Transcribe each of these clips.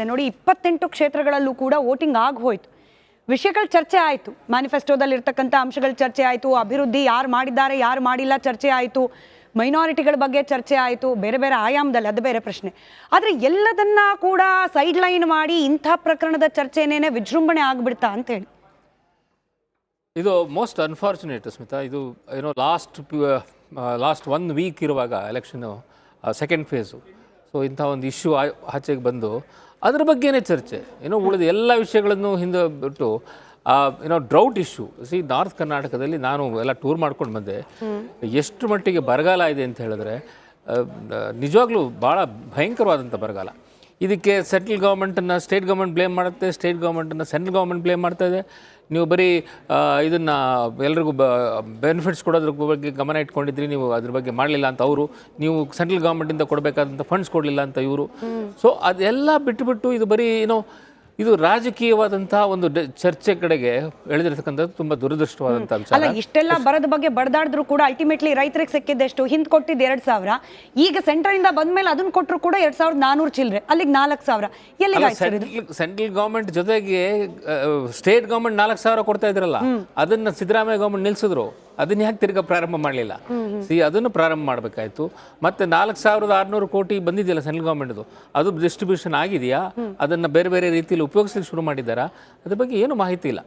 ನೋಡಿ 28 ಕ್ಷೇತ್ರಗಳಲ್ಲೂ ಕೂಡ ವೋಟಿಂಗ್ ಆಗಿ ಹೋಯಿತು. ವಿಷಯಗಳ ಚರ್ಚೆ ಆಯಿತು. ಮ್ಯಾನಿಫೆಸ್ಟೋದಲ್ಲಿ ಇರ್ತಕ್ಕಂಥ ಅಂಶಗಳ ಚರ್ಚೆ ಆಯಿತು. ಅಭಿವೃದ್ಧಿ ಯಾರು ಮಾಡಿದ್ದಾರೆ ಯಾರು ಮಾಡಿಲ್ಲ ಚರ್ಚೆ ಆಯಿತು. ಮೈನಾರಿಟಿಗಳ ಬಗ್ಗೆ ಚರ್ಚೆ ಆಯಿತು. ಬೇರೆ ಬೇರೆ ಆಯಾಮದಲ್ಲಿ ಅದು ಬೇರೆ ಪ್ರಶ್ನೆ. ಆದರೆ ಎಲ್ಲದನ್ನ ಕೂಡ ಸೈಡ್ ಲೈನ್ ಮಾಡಿ ಇಂಥ ಪ್ರಕರಣದ ಚರ್ಚೆನೇನೆ ವಿಜೃಂಭಣೆ ಆಗಿಬಿಡ್ತಾ ಅಂತೇಳಿ ಇದು ಮೋಸ್ಟ್ ಅನ್ಫಾರ್ಚುನೇಟ್ ಸ್ಮಿತಾ. ಇದು ಏನೋ ಲಾಸ್ಟ್ 1 ವೀಕ್ ಇರುವಾಗ ಎಲೆಕ್ಷನ್ನು ಸೆಕೆಂಡ್ ಫೇಸು. ಸೊ ಇಂಥ ಒಂದು ಇಶ್ಯೂ ಆಚೆಗೆ ಬಂದು ಅದ್ರ ಬಗ್ಗೆನೇ ಚರ್ಚೆ. ಏನೋ ಉಳಿದ ಎಲ್ಲ ವಿಷಯಗಳನ್ನು ಹಿಂದೆ ಬಿಟ್ಟು ಏನೋ ಡ್ರೌಟ್ ಇಶ್ಯೂ. ನಾರ್ತ್ ಕರ್ನಾಟಕದಲ್ಲಿ ನಾನು ಎಲ್ಲ ಟೂರ್ ಮಾಡ್ಕೊಂಡು ಬಂದೆ. ಎಷ್ಟು ಮಟ್ಟಿಗೆ ಬರಗಾಲ ಇದೆ ಅಂತ ಹೇಳಿದ್ರೆ ನಿಜವಾಗ್ಲೂ ಭಾಳ ಭಯಂಕರವಾದಂಥ ಬರಗಾಲ. ಇದಕ್ಕೆ ಸೆಂಟ್ರಲ್ ಗೌರ್ಮೆಂಟನ್ನು ಸ್ಟೇಟ್ ಗೌರ್ಮೆಂಟ್ ಬ್ಲೇಮ್ ಮಾಡುತ್ತೆ, ಸ್ಟೇಟ್ ಗೌರ್ಮೆಂಟನ್ನು ಸೆಂಟ್ರಲ್ ಗೌರ್ಮೆಂಟ್ ಬ್ಲೇಮ್ ಮಾಡ್ತಾ ಇದೆ. ನೀವು ಬರೀ ಇದನ್ನು ಎಲ್ರಿಗೂ ಬೆನಿಫಿಟ್ಸ್ ಕೊಡೋದ್ರ ಬಗ್ಗೆ ಗಮನ ಇಟ್ಕೊಂಡಿದ್ರಿ, ನೀವು ಅದ್ರ ಬಗ್ಗೆ ಮಾಡಲಿಲ್ಲ ಅಂತ ಅವರು, ನೀವು ಸೆಂಟ್ರಲ್ ಗೌರ್ಮೆಂಟಿಂದ ಕೊಡಬೇಕಾದಂಥ ಫಂಡ್ಸ್ ಕೊಡಲಿಲ್ಲ ಅಂತ ಇವರು. ಸೊ ಅದೆಲ್ಲ ಬಿಟ್ಟುಬಿಟ್ಟು ಇದು ಬರೀ ಏನೋ ಇದು ರಾಜಕೀಯವಾದಂಥ ಒಂದು ಚರ್ಚೆ ಕಡೆಗೆ ಎಳೆದಿರ್ತಕ್ಕಂಥದ್ದು ತುಂಬ ದುರದೃಷ್ಟವಾದಂಥ ವಿಚಾರ. ಅಲ್ಲ, ಇಷ್ಟೆಲ್ಲ ಬರದ ಬಗ್ಗೆ ಬಡದಾಡಿದ್ರು ಕೂಡ ಅಲ್ಟಿಮೇಟ್ಲಿ ರೈತರಿಗೆ ಸಿಕ್ಕಿದ್ದೆಷ್ಟು? ಹಿಂದೆ ಕೊಟ್ಟಿದ್ದು 2,000, ಈಗ ಸೆಂಟ್ರಲ್ ಬಂದ ಮೇಲೆ ಅದನ್ನ ಕೊಟ್ಟರು ಕೂಡ 2,400 ಚಿಲ್ಲರೆ, ಅಲ್ಲಿಗೆ 4,000. ಸೆಂಟ್ರಲ್ ಗೌರ್ಮೆಂಟ್ ಜೊತೆಗೆ ಸ್ಟೇಟ್ ಗೌರ್ಮೆಂಟ್ 4,000 ಕೊಡ್ತಾ ಇದ್ರಲ್ಲ, ಅದನ್ನ ಸಿದ್ದರಾಮಯ್ಯ ಗೌರ್ಮೆಂಟ್ ನಿಲ್ಸಿದ್ರು. ಅದನ್ನ ಯಾಕೆ ತಿರ್ಗಾ ಪ್ರಾರಂಭ ಮಾಡಲಿಲ್ಲ? ಅದನ್ನು ಪ್ರಾರಂಭ ಮಾಡಬೇಕಾಯ್ತು. ಮತ್ತೆ 4,600 ಕೋಟಿ ಬಂದಿದೆಯಲ್ಲ ಸೆಂಟ್ರಲ್ ಗೌರ್ಮೆಂಟ್ದು, ಅದು ಡಿಸ್ಟ್ರಿಬ್ಯೂಷನ್ ಆಗಿದೆಯಾ? ಅದನ್ನು ಬೇರೆ ಬೇರೆ ರೀತಿಯಲ್ಲಿ ಉಪಯೋಗಿಸಲಿಕ್ಕೆ ಶುರು ಮಾಡಿದ್ದಾರಾ? ಅದ್ರ ಬಗ್ಗೆ ಏನು ಮಾಹಿತಿ ಇಲ್ಲ.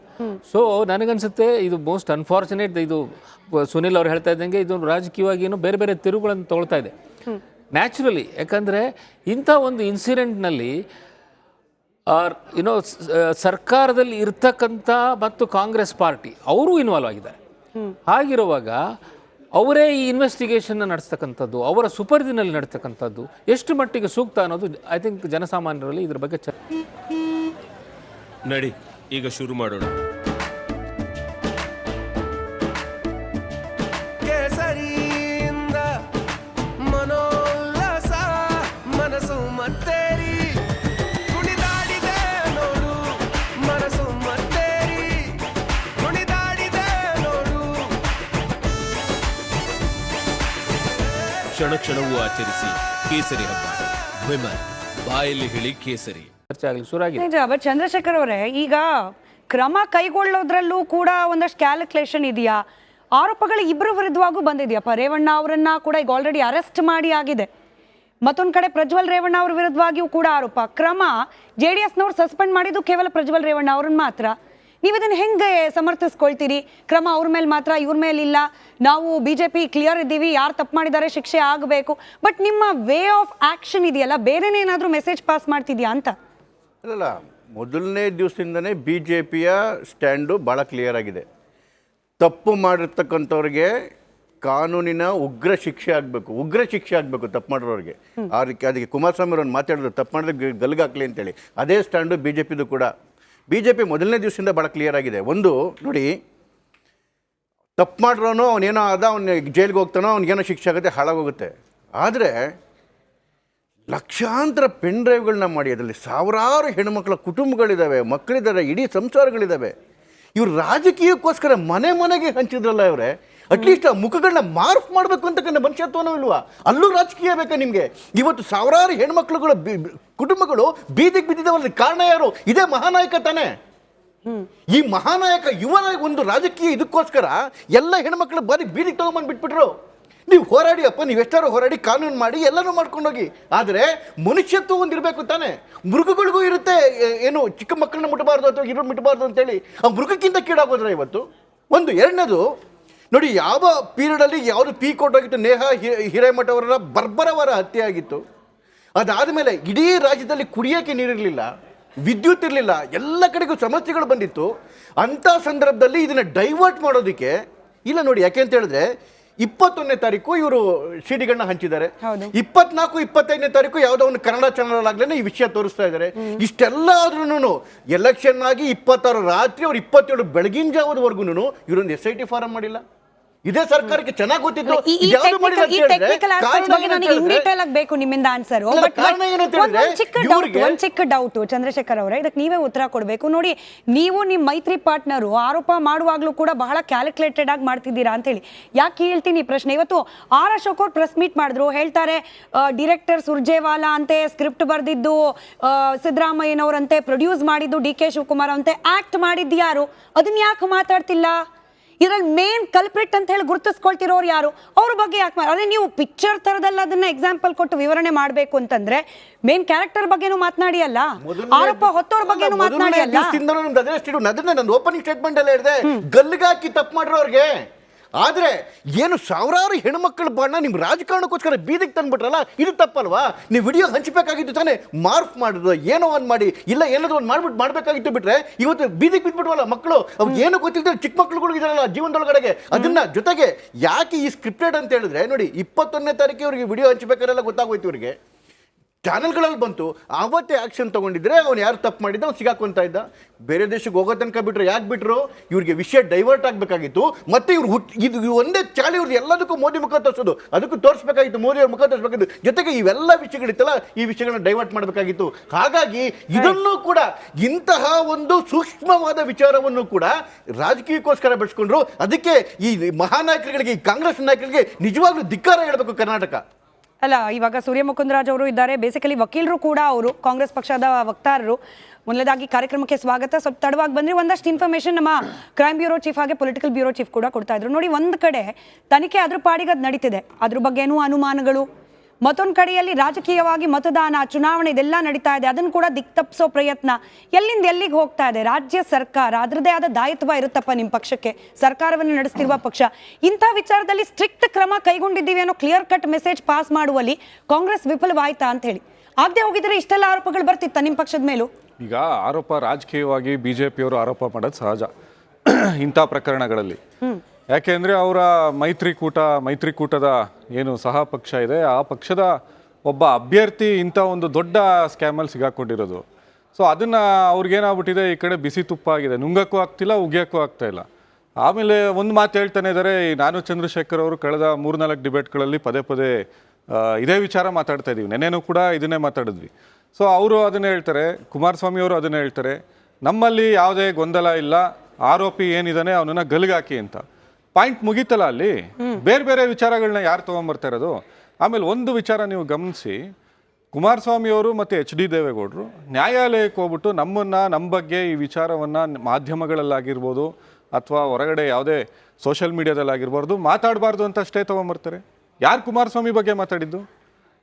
ಸೊ ನನಗನ್ಸುತ್ತೆ ಇದು ಮೋಸ್ಟ್ ಅನ್ಫಾರ್ಚುನೇಟ್. ಇದು ಸುನಿಲ್ ಅವ್ರು ಹೇಳ್ತಾ ಇದ್ದಂಗೆ ಇದು ರಾಜಕೀಯವಾಗಿ ಏನೋ ಬೇರೆ ಬೇರೆ ತಿರುವುಗಳನ್ನು ತಗೊಳ್ತಾ ಇದೆ ನ್ಯಾಚುರಲಿ. ಯಾಕಂದರೆ ಇಂಥ ಒಂದು ಇನ್ಸಿಡೆಂಟ್ನಲ್ಲಿ ಏನೋ ಸರ್ಕಾರದಲ್ಲಿ ಇರ್ತಕ್ಕಂಥ ಮತ್ತು ಕಾಂಗ್ರೆಸ್ ಪಾರ್ಟಿ ಅವರು ಇನ್ವಾಲ್ವ್ ಆಗಿದ್ದಾರೆ. ಹಾಗಿರುವಾಗ ಅವರೇ ಈ ಇನ್ವೆಸ್ಟಿಗೇಷನ್ನ ನಡೆಸ್ತಕ್ಕಂಥದ್ದು, ಅವರ ಸುಪರ್ದಿನಲ್ಲಿ ನಡೆಸ್ತಕ್ಕಂಥದ್ದು ಎಷ್ಟು ಮಟ್ಟಿಗೆ ಸೂಕ್ತ ಅನ್ನೋದು ಐ ಥಿಂಕ್ ಜನಸಾಮಾನ್ಯರಲ್ಲಿ ಇದ್ರ ಬಗ್ಗೆ ನಡಿ ಈಗ ಶುರು ಮಾಡೋಣ. ಕೇಸರಿಯಿಂದ ಮನೋಲ್ಲಾಸ ಮನಸ್ಸು ಮತ್ತೇರಿ ಕುಣಿದಾಡಿದೆ ನೋಡು, ಮನಸ್ಸು ಮತ್ತೇರಿ ಕುಣಿದಾಡಿದೆ ನೋಡು. ಕ್ಷಣ ಕ್ಷಣವೂ ಆಚರಿಸಿ ಕೇಸರಿ ಹಬ್ಬ. ವಿಮಲ್ ಬಾಯಲ್ಲಿ ಹೇಳಿ ಕೇಸರಿ ಚರ್ಚೆ ಆಗಲಿ ಶುರುವಾಗಿದೆ. ಬಟ್ ಚಂದ್ರಶೇಖರ್ ಅವರೇ, ಈಗ ಕ್ರಮ ಕೈಗೊಳ್ಳೋದ್ರಲ್ಲೂ ಕೂಡ ಒಂದಷ್ಟು ಕ್ಯಾಲ್ಕುಲೇಷನ್ ಇದೆಯಾ? ಆರೋಪಗಳು ಇಬ್ಬರ ವಿರುದ್ಧವಾಗೂ ಬಂದಿದೆಯಪ್ಪ. ರೇವಣ್ಣ ಅವರನ್ನ ಕೂಡ ಈಗ ಆಲ್ರೆಡಿ ಅರೆಸ್ಟ್ ಮಾಡಿ ಆಗಿದೆ. ಮತ್ತೊಂದು ಕಡೆ ಪ್ರಜ್ವಲ್ ರೇವಣ್ಣ ಅವ್ರ ವಿರುದ್ಧವಾಗಿಯೂ ಕೂಡ ಆರೋಪ. ಕ್ರಮ JDSನವ್ರು ಸಸ್ಪೆಂಡ್ ಮಾಡಿದ್ದು ಕೇವಲ ಪ್ರಜ್ವಲ್ ರೇವಣ್ಣ ಅವ್ರನ್ನ ಮಾತ್ರ. ನೀವು ಇದನ್ನು ಹೆಂಗೆ ಸಮರ್ಥಿಸ್ಕೊಳ್ತೀರಿ? ಕ್ರಮ ಅವ್ರ ಮೇಲೆ ಮಾತ್ರ, ಇವ್ರ ಮೇಲೆ ಇಲ್ಲ, ನಾವು BJP ಕ್ಲಿಯರ್ ಇದ್ದೀವಿ, ಯಾರು ತಪ್ಪು ಮಾಡಿದ್ದಾರೆ ಶಿಕ್ಷೆ ಆಗಬೇಕು. ಬಟ್ ನಿಮ್ಮ ವೇ ಆಫ್ ಆಕ್ಷನ್ ಇದೆಯಲ್ಲ, ಬೇರೆನೇ ಏನಾದರೂ ಮೆಸೇಜ್ ಪಾಸ್ ಮಾಡ್ತಿದ್ಯಾ ಅಂತ? ಅಲ್ಲ, ಮೊದಲನೇ ದಿವಸದಿಂದನೇ BJPಯ ಸ್ಟ್ಯಾಂಡು ಭಾಳ ಕ್ಲಿಯರ್ ಆಗಿದೆ. ತಪ್ಪು ಮಾಡಿರ್ತಕ್ಕಂಥವ್ರಿಗೆ ಕಾನೂನಿನ ಉಗ್ರ ಶಿಕ್ಷೆ ಆಗಬೇಕು ತಪ್ಪು ಮಾಡಿರೋರಿಗೆ. ಅದಕ್ಕೆ ಕುಮಾರಸ್ವಾಮಿ ಅವ್ರನ್ನ ಮಾತಾಡಿದ್ರು, ತಪ್ಪು ಮಾಡಿದ್ರೆ ಗಲ್ಗಾಕ್ಲಿ ಅಂತೇಳಿ. ಅದೇ ಸ್ಟ್ಯಾಂಡು BJPದು ಕೂಡ. BJP ಮೊದಲನೇ ದಿವಸದಿಂದ ಭಾಳ ಕ್ಲಿಯರ್ ಆಗಿದೆ. ಒಂದು ನೋಡಿ, ತಪ್ಪು ಮಾಡಿರೋನು ಅವನೇನೋ ಅವನು ಜೈಲಿಗೆ ಹೋಗ್ತಾನೋ, ಅವ್ನಿಗೇನೋ ಶಿಕ್ಷೆ ಆಗುತ್ತೆ, ಹಾಳಾಗೋಗುತ್ತೆ. ಆದರೆ ಲಕ್ಷಾಂತರ ಪೆನ್ ಡ್ರೈವ್ಗಳನ್ನ ಮಾಡಿ ಅದರಲ್ಲಿ ಸಾವಿರಾರು ಹೆಣ್ಣುಮಕ್ಕಳ ಕುಟುಂಬಗಳಿದ್ದಾವೆ, ಮಕ್ಕಳಿದ್ದಾರೆ, ಇಡೀ ಸಂಸಾರಗಳಿದ್ದಾವೆ. ಇವ್ರು ರಾಜಕೀಯಕ್ಕೋಸ್ಕರ ಮನೆ ಮನೆಗೆ ಹಂಚಿದ್ರಲ್ಲ ಇವರೇ. ಅಟ್ಲೀಸ್ಟ್ ಆ ಮುಖಗಳನ್ನ ಮಾರ್ಫ್ ಮಾಡಬೇಕು ಅಂತಕ್ಕಂಥ ಮನುಷ್ಯತ್ವನೂ ಇಲ್ವಾ? ಅಲ್ಲೂ ರಾಜಕೀಯ ಬೇಕಾ ನಿಮಗೆ? ಇವತ್ತು ಸಾವಿರಾರು ಹೆಣ್ಮಕ್ಳುಗಳು ಕುಟುಂಬಗಳು ಬೀದಿಗೆ ಬಿದ್ದಿದ್ದವಲ್ಲಿ ಕಾರಣ ಯಾರು? ಇದೇ ಮಹಾನಾಯಕ ತಾನೇ. ಈ ಮಹಾನಾಯಕ ಇವರ ಒಂದು ರಾಜಕೀಯ ಇದಕ್ಕೋಸ್ಕರ ಎಲ್ಲ ಹೆಣ್ಮಕ್ಳು ಬೀದಿಗೆ ತಗೊಂಬಂದು ಬಿಟ್ಬಿಟ್ರು. ನೀವು ಹೋರಾಡಿಯಪ್ಪ, ನೀವು ಎಷ್ಟಾರು ಹೋರಾಡಿ ಕಾನೂನು ಮಾಡಿ ಎಲ್ಲನೂ ಮಾಡ್ಕೊಂಡೋಗಿ. ಆದರೆ ಮನುಷ್ಯತ್ವ ಒಂದಿರಬೇಕು ತಾನೆ. ಮೃಗಗಳಿಗೂ ಇರುತ್ತೆ, ಏನು ಚಿಕ್ಕ ಮಕ್ಕಳನ್ನ ಮುಟ್ಟಬಾರ್ದು ಅಥವಾ ಇರೋ ಮುಟ್ಟಬಾರ್ದು ಅಂತೇಳಿ. ಆ ಮೃಗಕ್ಕಿಂತ ಕೀಡಾಗೋದ್ರೆ ಇವತ್ತು. ಒಂದು ಎರಡನೇದು ನೋಡಿ, ಯಾವ ಪೀರಿಯಡಲ್ಲಿ ಯಾವುದು ಪೀಕ್ ಹೊರಟೋಗಿತ್ತು, ನೇಹಾ ಹಿರೇಮಠ ಅವರ ಬರ್ಬರವಾದ ಹತ್ಯೆ ಆಗಿತ್ತು. ಅದಾದಮೇಲೆ ಇಡೀ ರಾಜ್ಯದಲ್ಲಿ ಕುಡಿಯೋಕ್ಕೆ ನೀರಿರಲಿಲ್ಲ, ವಿದ್ಯುತ್ ಇರಲಿಲ್ಲ, ಎಲ್ಲ ಕಡೆಗೂ ಸಮಸ್ಯೆಗಳು ಬಂದಿತ್ತು. ಅಂಥ ಸಂದರ್ಭದಲ್ಲಿ ಇದನ್ನು ಡೈವರ್ಟ್ ಮಾಡೋದಕ್ಕೆ ಇಲ್ಲ ನೋಡಿ. ಯಾಕೆ ಅಂತ ಹೇಳಿದ್ರೆ 21ನೇ ತಾರೀಕು ಇವರು ಸಿಡಿಗಳನ್ನ ಹಂಚಿದ್ದಾರೆ. 24, 25ನೇ ತಾರೀಕು ಯಾವುದೋ ಒಂದು ಕನ್ನಡ ಚಾನಲ್ ಆಗ್ಲೇ ಈ ವಿಷಯ ತೋರಿಸ್ತಾ ಇದ್ದಾರೆ. ಇಷ್ಟೆಲ್ಲ ಆದ್ರೂ ಎಲೆಕ್ಷನ್ ಆಗಿ 26 ರಾತ್ರಿ ಅವ್ರು 27 ಬೆಳಗಿನ ಜಾವದವರೆಗೂ ಇವರೊಂದು SIT ಫಾರಂ ಮಾಡಿಲ್ಲ. ಇದೇ ಸರ್ಕಾರಕ್ಕೆ ಚೆನ್ನಾಗಿ ಗೊತ್ತಿತ್ತು ಈ ಟೆಕ್ನಿಕಲ್ ಆಸ್ಪೆಕ್ಟ್ಸ್ ಬಗ್ಗೆ ನನಗೆ ಇನ್ ಡೀಟೇಲ್ ಆಗಿ ಬೇಕು ನಿಮ್ಮಿಂದ ಆನ್ಸರ್. ಒಂದ್ ಚಿಕ್ಕ ಡೌಟ್ ಚಂದ್ರಶೇಖರ್ ಅವರೇ, ಇದಕ್ಕೆ ನೀವೇ ಉತ್ತರ ಕೊಡ್ಬೇಕು. ನೋಡಿ, ನೀವು ನಿಮ್ಮ ಮೈತ್ರಿ ಪಾರ್ಟ್ನರು ಆರೋಪ ಮಾಡುವಾಗ್ಲೂ ಕೂಡ ಬಹಳ ಕ್ಯಾಲ್ಕುಲೇಟೆಡ್ ಆಗಿ ಮಾಡ್ತಿದ್ದೀರಾ ಅಂತ ಹೇಳಿ. ಯಾಕೆ ಹೇಳ್ತೀನಿ ಈ ಪ್ರಶ್ನೆ? ಇವತ್ತು ಆರ್ ಅಶೋಕ್ ಅವ್ರು ಪ್ರೆಸ್ ಮೀಟ್ ಮಾಡಿದ್ರು, ಹೇಳ್ತಾರೆ ಡೈರೆಕ್ಟರ್ ಸುರ್ಜೇವಾಲಾ ಅಂತೆ ಸ್ಕ್ರಿಪ್ಟ್ ಬರ್ದಿದ್ದು ಸಿದ್ದರಾಮಯ್ಯನವರಂತೆ, ಪ್ರೊಡ್ಯೂಸ್ ಮಾಡಿದ್ದು ಡಿ ಕೆ ಶಿವಕುಮಾರ್ ಅಂತೆ, ಆಕ್ಟ್ ಮಾಡಿದ್ದು ಯಾರು? ಅದನ್ನ ಯಾಕೆ ಮಾತಾಡ್ತಿಲ್ಲ? ಇದ್ರಲ್ಲಿ ಮೇನ್ ಕಲ್ಪ್ರಿಟ್ ಅಂತ ಹೇಳಿ ಗುರುತಿಸ್ಕೊಳ್ತಿರೋರು ಯಾರು? ಅವ್ರ ಬಗ್ಗೆ ಯಾಕೆ ಅದೇ ನೀವು ಪಿಕ್ಚರ್ ತರದಲ್ಲ ಅದನ್ನ ಎಕ್ಸಾಂಪಲ್ ಕೊಟ್ಟು ವಿವರಣೆ ಮಾಡಬೇಕು ಅಂತಂದ್ರೆ ಮೇನ್ ಕ್ಯಾರೆಕ್ಟರ್ ಬಗ್ಗೆನೂ ಮಾತನಾಡಿ ಅಲ್ಲ, ಆರೋಪ ಹೊತ್ತವ್ರ ಬಗ್ಗೆನೂ ಮಾತನಾಡಿ ಅಲ್ಲ. ನನ್ನ ಓಪನಿಂಗ್ ಸ್ಟೇಟ್ಮೆಂಟ್ ಅಲ್ಲೇ ಹೇಳಿದೆ, ಗಲ್ಲಿಗಾಕಿ ತಪ್ಪು ಮಾಡಿರೋರ್ಗೆ. ಆದ್ರೆ ಏನು ಸಾವಿರಾರು ಹೆಣ್ಮಕ್ಳ ಬಾಣ ನಿಮ್ ರಾಜಕಾರಣಕ್ಕೋಸ್ಕರ ಬೀದಿಗೆ ತಂದ್ಬಿಟ್ರಲ್ಲ, ಇದು ತಪ್ಪಲ್ವಾ? ನೀವು ವಿಡಿಯೋ ಹಂಚಬೇಕಾಗಿತ್ತು ತಾನೇ, ಮಾರ್ಫ್ ಮಾಡಿದ್ರು ಏನೋ ಒಂದು ಮಾಡಿ, ಇಲ್ಲ ಏನಾದ್ರು ಒಂದು ಮಾಡಬೇಕಾಗಿತ್ತು. ಬಿಟ್ರೆ ಇವತ್ತು ಬೀದಿಗೆ ಬಿಟ್ಬಿಟ್ವಲ್ಲ ಮಕ್ಕಳು, ಅವ್ರಿಗೆ ಏನು ಗೊತ್ತಿಲ್ಲದೆ ಚಿಕ್ಕ ಮಕ್ಳುಗಳು ಇದಾರಲ್ಲ ಜೀವನದೊಳಗಡೆಗೆ. ಅದನ್ನ ಜೊತೆಗೆ ಯಾಕೆ ಈ ಸ್ಕ್ರಿಪ್ಟೆಡ್ ಅಂತ ಹೇಳಿದ್ರೆ, ನೋಡಿ 21ನೇ ತಾರೀಕಿಗೆ ಅವ್ರಿಗೆ ವಿಡಿಯೋ ಹಂಚಬೇಕಾರೆಲ್ಲ ಗೊತ್ತಾಗೋಯ್ತು. ಇವ್ರಿಗೆ ಚಾನೆಲ್ಗಳಲ್ಲಿ ಬಂತು, ಆವತ್ತೇ ಆಕ್ಷನ್ ತಗೊಂಡಿದ್ರೆ ಅವ್ನು ಯಾರು ತಪ್ಪು ಮಾಡಿದ್ದ ಅವ್ನು ಸಿಗಾಕೊಂತ ಇದ್ದ. ಬೇರೆ ದೇಶಕ್ಕೆ ಹೋಗೋ ತನಕ ಬಿಟ್ರು. ಯಾಕೆ ಬಿಟ್ರು? ಇವ್ರಿಗೆ ವಿಷಯ ಡೈವರ್ಟ್ ಆಗಬೇಕಾಗಿತ್ತು. ಮತ್ತೆ ಇವ್ರು ಇದು ಒಂದೇ ಚಾಳಿ ಇವ್ರದ್ದು ಎಲ್ಲದಕ್ಕೂ ಮೋದಿ ಮುಖ ತೋರಿಸೋದು, ಅದಕ್ಕೂ ತೋರಿಸ್ಬೇಕಾಗಿತ್ತು, ಮೋದಿ ಅವ್ರ ಮುಖ ತೋರಿಸ್ಬೇಕಾಗಿತ್ತು. ಜೊತೆಗೆ ಇವೆಲ್ಲ ವಿಷಯಗಳಿತ್ತಲ್ಲ, ಈ ವಿಷಯಗಳನ್ನ ಡೈವರ್ಟ್ ಮಾಡಬೇಕಾಗಿತ್ತು. ಹಾಗಾಗಿ ಇದನ್ನು ಕೂಡ ಇಂತಹ ಒಂದು ಸೂಕ್ಷ್ಮವಾದ ವಿಚಾರವನ್ನು ಕೂಡ ರಾಜಕೀಯಕ್ಕೋಸ್ಕರ ಬೆಳೆಸ್ಕೊಂಡ್ರು. ಅದಕ್ಕೆ ಈ ಮಹಾನಾಯಕರುಗಳಿಗೆ, ಈ ಕಾಂಗ್ರೆಸ್ ನಾಯಕರಿಗೆ ನಿಜವಾಗ್ಲೂ ಧಿಕ್ಕಾರ ಹೇಳಬೇಕು ಕರ್ನಾಟಕ. ಅಲ್ಲ, ಇವಾಗ ಸೂರ್ಯ ಮುಕುಂದರಾಜ್ ಅವರು ಇದ್ದಾರೆ, ಬೇಸಿಕಲಿ ವಕೀಲರು ಕೂಡ ಅವರು, ಕಾಂಗ್ರೆಸ್ ಪಕ್ಷದ ವಕ್ತಾರರು. ಮೊದಲದಾಗಿ ಕಾರ್ಯಕ್ರಮಕ್ಕೆ ಸ್ವಾಗತ. ಸ್ವಲ್ಪ ತಡವಾಗಿ ಬಂದ್ರೆ ಒಂದಷ್ಟು ಇನ್ಫಾರ್ಮೇಶನ್ ನಮ್ಮ ಕ್ರೈಮ್ ಬ್ಯೂರೋ ಚೀಫ್ ಹಾಗೆ ಪೊಲಿಟಿಕಲ್ ಬ್ಯೂರೋ ಚೀಫ್ ಕೂಡ ಕೊಡ್ತಾ ಇದ್ರು. ನೋಡಿ, ಒಂದು ಕಡೆ ತನಿಖೆ ಅದ್ರ ಪಾಡಿಗೆ ಅದು ನಡೀತಿದೆ, ಅದ್ರ ಬಗ್ಗೆನೂ ಅನುಮಾನಗಳು. ಮತ್ತೊಂದು ಕಡೆಯಲ್ಲಿ ರಾಜಕೀಯವಾಗಿ ಮತದಾನ, ಚುನಾವಣೆ ಇದೆಲ್ಲ ನಡೀತಾ ಇದೆ, ಅದನ್ನು ಕೂಡ ದಿಕ್ತಪ್ಪಿಸೋ ಪ್ರಯತ್ನ. ಎಲ್ಲಿಂದ ಎಲ್ಲಿಗೆ ಹೋಗ್ತಾ ಇದೆ? ರಾಜ್ಯ ಸರ್ಕಾರ ಅದರದೇ ಆದ ದಾಯಿತ್ವ ಇರುತ್ತಪ್ಪ ನಿಮ್ಮ ಪಕ್ಷಕ್ಕೆ, ಸರ್ಕಾರವನ್ನು ನಡೆಸ್ತಿರುವ ಪಕ್ಷ. ಇಂಥ ವಿಚಾರದಲ್ಲಿ ಸ್ಟ್ರಿಕ್ಟ್ ಕ್ರಮ ಕೈಗೊಂಡಿದ್ದೀವಿ ಅನ್ನೋ ಕ್ಲಿಯರ್ ಕಟ್ ಮೆಸೇಜ್ ಪಾಸ್ ಮಾಡುವಲ್ಲಿ ಕಾಂಗ್ರೆಸ್ ವಿಫಲವಾಯ್ತಾ ಅಂತ ಹೇಳಿ. ಆಗದೆ ಹೋಗಿದ್ರೆ ಇಷ್ಟೆಲ್ಲ ಆರೋಪಗಳು ಬರ್ತಿತ್ತ ನಿಮ್ಮ ಪಕ್ಷದ ಮೇಲೂ? ಈಗ ಆರೋಪ ರಾಜಕೀಯವಾಗಿ ಬಿಜೆಪಿಯವರು ಆರೋಪ ಮಾಡೋದು ಸಹಜ ಇಂಥ ಪ್ರಕರಣಗಳಲ್ಲಿ. ಯಾಕೆಂದರೆ ಅವರ ಮೈತ್ರಿಕೂಟದ ಏನು ಸಹ ಪಕ್ಷ ಇದೆ, ಆ ಪಕ್ಷದ ಒಬ್ಬ ಅಭ್ಯರ್ಥಿ ಇಂಥ ಒಂದು ದೊಡ್ಡ ಸ್ಕ್ಯಾಮಲ್ಲಿ ಸಿಗಾಕೊಂಡಿರೋದು. ಸೊ ಅದನ್ನು ಅವ್ರಿಗೇನಾಗ್ಬಿಟ್ಟಿದೆ, ಈ ಕಡೆ ಬಿಸಿ ತುಪ್ಪ ಆಗಿದೆ, ನುಂಗಕ್ಕೂ ಆಗ್ತಿಲ್ಲ, ಉಗಿಯೋಕ್ಕೂ ಆಗ್ತಾ ಇಲ್ಲ. ಆಮೇಲೆ ಒಂದು ಮಾತು ಹೇಳ್ತಾನೆ ಇದ್ದಾರೆ, ನಾನು ಚಂದ್ರಶೇಖರ್ ಅವರು ಕಳೆದ 3-4 ಡಿಬೇಟ್ಗಳಲ್ಲಿ ಪದೇ ಇದೇ ವಿಚಾರ ಮಾತಾಡ್ತಾ ಇದ್ದೀವಿ. ನೆನ್ನೆನೂ ಕೂಡ ಇದನ್ನೇ ಮಾತಾಡಿದ್ವಿ. ಸೊ ಅವರು ಅದನ್ನೇ ಹೇಳ್ತಾರೆ, ಕುಮಾರಸ್ವಾಮಿ ಅವರು ಅದನ್ನೇ ಹೇಳ್ತಾರೆ, ನಮ್ಮಲ್ಲಿ ಯಾವುದೇ ಗೊಂದಲ ಇಲ್ಲ, ಆರೋಪಿ ಏನಿದ್ದಾನೆ ಅವನನ್ನು ಗಲ್ಗಾಕಿ ಅಂತ. ಪಾಯಿಂಟ್ ಮುಗೀತಲ್ಲ ಅಲ್ಲಿ. ಬೇರೆ ವಿಚಾರಗಳನ್ನ ಯಾರು ತೊಗೊಂಬರ್ತಾ ಇರೋದು? ಆಮೇಲೆ ಒಂದು ವಿಚಾರ ನೀವು ಗಮನಿಸಿ, ಕುಮಾರಸ್ವಾಮಿ ಅವರು ಮತ್ತು HD ದೇವೇಗೌಡರು ನ್ಯಾಯಾಲಯಕ್ಕೆ ಹೋಗ್ಬಿಟ್ಟು ನಮ್ಮ ಬಗ್ಗೆ ಈ ವಿಚಾರವನ್ನು ಮಾಧ್ಯಮಗಳಲ್ಲಾಗಿರ್ಬೋದು ಅಥವಾ ಹೊರಗಡೆ ಯಾವುದೇ ಸೋಷಿಯಲ್ ಮೀಡಿಯಾದಲ್ಲಾಗಿರ್ಬಾರ್ದು ಮಾತಾಡಬಾರ್ದು ಅಂತ ಅಷ್ಟೇ ತೊಗೊಂಬರ್ತಾರೆ. ಯಾರು ಕುಮಾರಸ್ವಾಮಿ ಬಗ್ಗೆ ಮಾತಾಡಿದ್ದು?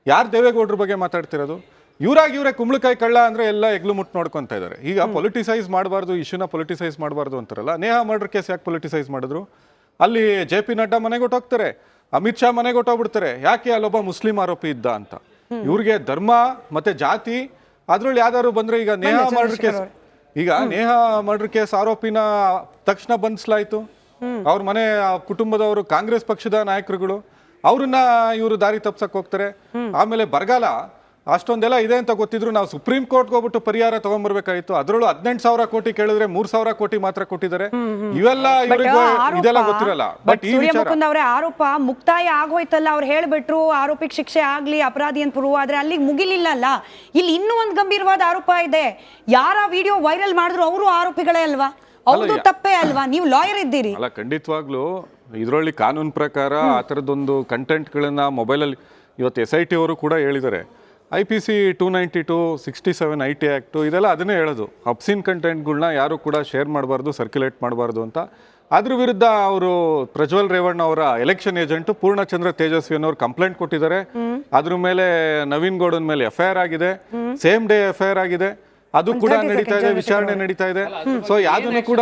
ಯಾರು ದೇವೇಗೌಡರ ಬಗ್ಗೆ ಮಾತಾಡ್ತಿರೋದು? ಇವರೇ ಕುಂಬಳಕಾಯಿ ಕಳ್ಳ ಅಂದರೆ ಎಲ್ಲ ಎಗ್ಲು ಮುಟ್ಟು ನೋಡ್ಕೊತಾ ಇದ್ದಾರೆ. ಈಗ ಪೊಲಿಟಿಸೈಸ್ ಮಾಡಬಾರ್ದು, ಇಶ್ಯೂನ ಪೊಲಿಟಿಸೈಸ್ ಮಾಡಬಾರ್ದು ಅಂತಾರಲ್ಲ. ನೇಹಾ ಮರ್ಡರ್ ಕೇಸ್ ಯಾಕೆ ಪೊಲಿಟಿಸೈಸ್ ಮಾಡಿದ್ರು? ಅಲ್ಲಿ JP ನಡ್ಡಾ ಮನೆಗೆ ಹೊಟ್ಟೋಗ್ತಾರೆ, ಅಮಿತ್ ಶಾ ಮನೆಗೆ ಹೊಟ್ಟೋಗ್ಬಿಡ್ತಾರೆ. ಯಾಕೆ? ಅಲ್ಲೊಬ್ಬ ಮುಸ್ಲಿಂ ಆರೋಪಿ ಇದ್ದ ಅಂತ. ಇವ್ರಿಗೆ ಧರ್ಮ ಮತ್ತೆ ಜಾತಿ ಅದ್ರಲ್ಲಿ ಯಾವ್ದಾದ್ರು ಬಂದ್ರೆ, ಈಗ ನೇಹಾ ಮರ್ಡರ್ ಕೇಸ್ ಆರೋಪಿನ ತಕ್ಷಣ ಬಂಧಿಸಲಾಯ್ತು. ಅವ್ರ ಮನೆ ಕುಟುಂಬದವರು ಕಾಂಗ್ರೆಸ್ ಪಕ್ಷದ ನಾಯಕರುಗಳು, ಅವ್ರನ್ನ ಇವರು ದಾರಿ ತಪ್ಸಕ್ ಹೋಗ್ತಾರೆ. ಆಮೇಲೆ ಬರಗಾಲ ಅಷ್ಟೊಂದೆಲ್ಲ ಇದೆ ಅಂತ ಗೊತ್ತಿದ್ರು ನಾವು ಸುಪ್ರೀಂ ಕೋರ್ಟ್ಗೆ ಹೋಗ್ಬಿಟ್ಟು ಪರಿಹಾರ ತಗೊಂಡ್ಬರ್ಬೇಕಾಗಿತ್ತು. ಅದರಲ್ಲೂ 18,000 ಕೋಟಿ ಕೇಳಿದ್ರೆ 3,000 ಕೋಟಿ ಮಾತ್ರ ಕೊಟ್ಟಿದ್ದಾರೆ. ಇವೆಲ್ಲ ಇದೆಲ್ಲ ಗೊತ್ತಿರಲ್ಲ. ಬಟ್ ಈ ಸೂರ್ಯಮುಕುಂದ್ ಅವರೇ, ಆರೋಪ ಮುಕ್ತಾಯ ಆಗೋಯ್ತಲ್ಲ, ಅವ್ರು ಹೇಳ್ಬಿಟ್ರು ಆರೋಪಿಗೆ ಶಿಕ್ಷೆ ಆಗ್ಲಿ, ಅಪರಾಧಿ ಅಂತ ಪ್ರೂವ್ ಆದ್ರೆ ಅಲ್ಲಿಗೆ ಮುಗಿಲಿಲ್ಲಲ್ಲ. ಇಲ್ಲಿ ಇನ್ನೂ ಒಂದು ಗಂಭೀರವಾದ ಆರೋಪ ಇದೆ. ಯಾರ ವಿಡಿಯೋ ವೈರಲ್ ಮಾಡಿದ್ರು ಅವರು ಆರೋಪಿಗಳೇ ಅಲ್ವಾ? ಅವ್ರದ್ದು ತಪ್ಪೇ ಅಲ್ವಾ? ನೀವು ಲಾಯರ್ ಇದ್ದೀರಿ. ಅಲ್ಲ, ಖಂಡಿತವಾಗ್ಲೂ ಇದರಲ್ಲಿ ಕಾನೂನು ಪ್ರಕಾರ ಆ ಥರದ್ದೊಂದು ಕಂಟೆಂಟ್ಗಳನ್ನ ಮೊಬೈಲಲ್ಲಿ ಇವತ್ತು SIT ಅವರು ಕೂಡ ಹೇಳಿದ್ದಾರೆ. IPC 292, 67 IT ಆ್ಯಕ್ಟು ಇದೆಲ್ಲ ಅದನ್ನೇ ಹೇಳೋದು. ಅಬ್ಸಿನ್ ಕಂಟೆಂಟ್ಗಳನ್ನ ಯಾರು ಕೂಡ ಶೇರ್ ಮಾಡಬಾರ್ದು, ಸರ್ಕ್ಯುಲೇಟ್ ಮಾಡಬಾರ್ದು ಅಂತ. ಅದ್ರ ವಿರುದ್ಧ ಅವರು ಪ್ರಜ್ವಲ್ ರೇವಣ್ಣ ಅವರ ಎಲೆಕ್ಷನ್ ಏಜೆಂಟು ಪೂರ್ಣಚಂದ್ರ ತೇಜಸ್ವಿ ಅನ್ನೋರು ಕಂಪ್ಲೇಂಟ್ ಕೊಟ್ಟಿದ್ದಾರೆ. ಅದ್ರ ಮೇಲೆ ನವೀನ್ ಗೌಡನ್ ಮೇಲೆ FIR ಆಗಿದೆ, ಸೇಮ್ ಡೇ FIR ಆಗಿದೆ. ಅದು ಕೂಡ ನಡೀತಾ ಇದೆ, ವಿಚಾರಣೆ ನಡೀತಾ ಇದೆ. ಸೊ ಯಾವ್ದನ್ನು ಕೂಡ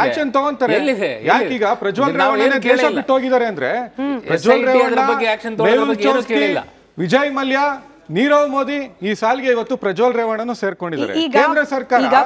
ಆಕ್ಷನ್ ತಗೊಂತಾರೆ. ಯಾಕೀಗ ಪ್ರಜ್ವಲ್ ರೇವಣ್ಣ ದೇಶ ಬಿಟ್ಟು ಹೋಗಿದ್ದಾರೆ ಅಂದ್ರೆ, ಪ್ರಜ್ವಲ್ ರೇವಣ್ಣ, ವಿಜಯ್ ಮಲ್ಯ, ನೀರವ್ ಮೋದಿ ಈ ಸಾಲಿಗೆ ಇವತ್ತು ಪ್ರಜ್ವಲ್ ರೇವಣ್ಣನು ಸೇರ್ಕೊಂಡಿದ್ದಾರೆ. ಕೇಂದ್ರ ಸರ್ಕಾರ